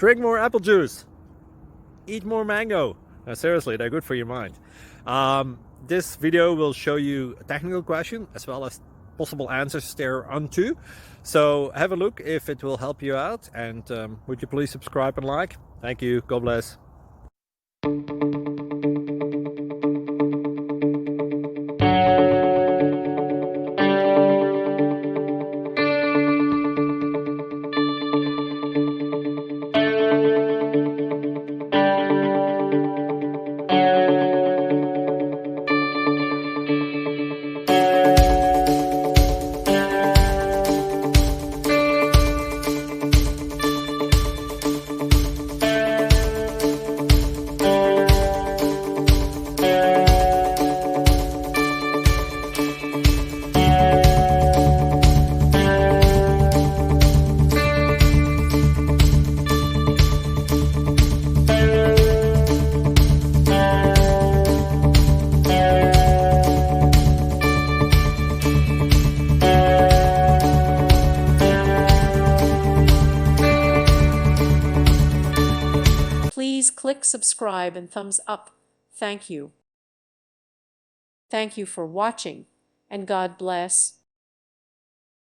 Drink more apple juice. Eat more mango. No, seriously, they're good for your mind. This video will show you a technical question as well as possible answers thereunto. So have a look if it will help you out, and would you please subscribe and like? Thank you. God bless. Please click subscribe and thumbs up. Thank you. Thank you for watching, and God bless.